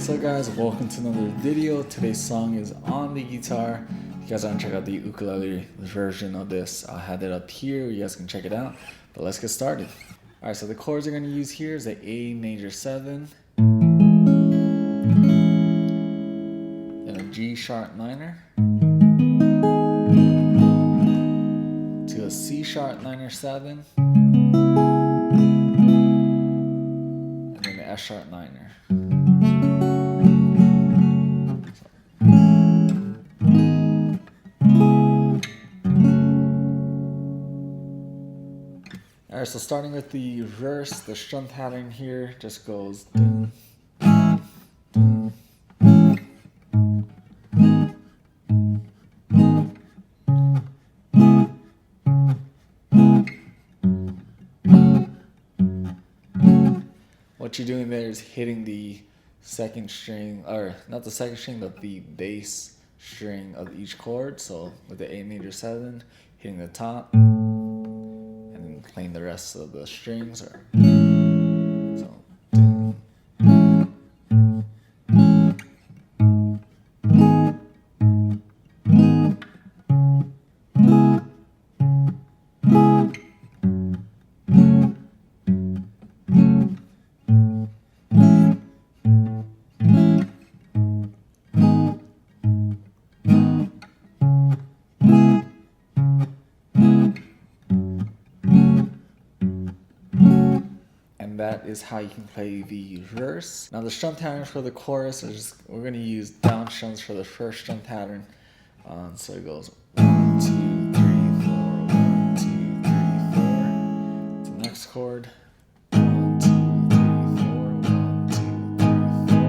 So guys, welcome to another video. Today's song is on the guitar. If you guys want to check out the ukulele version of this, I'll have it up here. You guys can check it out. But let's get started. Alright, so the chords we're going to use here is the A major 7, then a G sharp minor, to a C sharp minor 7, and then the F sharp minor. Alright, so starting with the verse, the strum pattern here just goes dun, dun, dun. What you're doing there is hitting the second string, or not the second string, but the bass string of each chord. So with the A major 7, hitting the top, playing the rest of the strings, or so. That is how you can play the verse. Now the strum pattern for the chorus is we're going to use down strums for the first strum pattern. So it goes 1, 2, 3, 4, 1, 2, 3, 4. To the next chord. 1, 2, 3, 4, 1, 2, 3,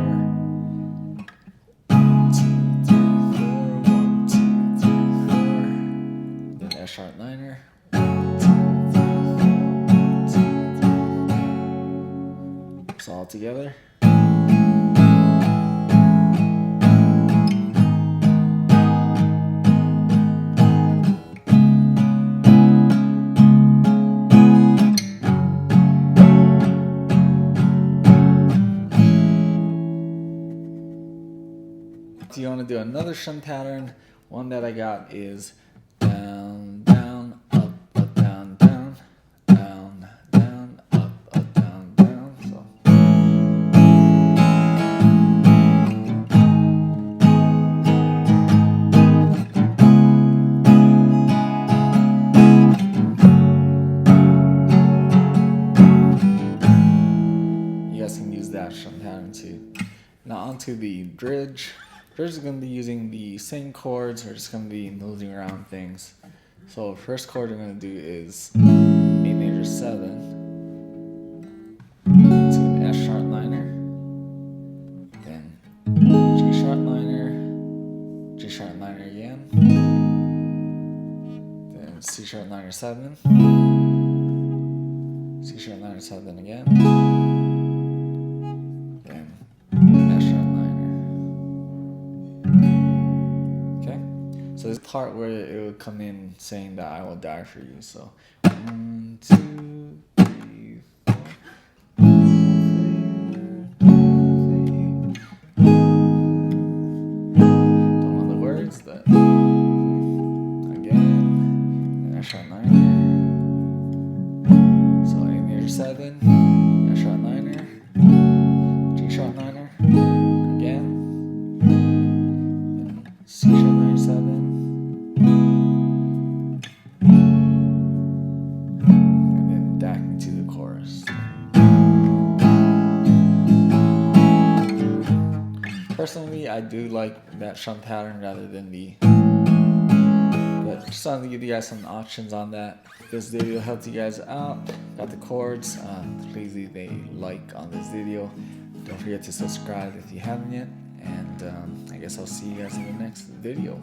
4. 1, 2, 3, 4, 1, 2, 3, 4. Then F sharp minor. So all together. If you want to do another strum pattern, one that I got is down, down, up, up, down, down, down, down, up, up, down, down. So. You guys can use that strum pattern too. Now onto the bridge. Bridge is going to be using the same chords. We're just going to be moving around things. So first chord we're going to do is A major 7 to an F sharp minor, then G sharp minor, G sharp minor again, then C sharp minor 7, C sharp minor 7 again, then F sharp minor. So this part where it will come in saying that I will die for you. So 1, 2, 3, 4. Don't know the words, but again, F sharp minor. So A major 7, F sharp minor, G sharp minor, again, C sharp minor 7. Personally, I do like that strum pattern rather than the, but just wanted to give you guys some options on that. If this video helped you guys out, got the chords, please leave a like on this video. Don't forget to subscribe if you haven't yet, and I guess I'll see you guys in the next video.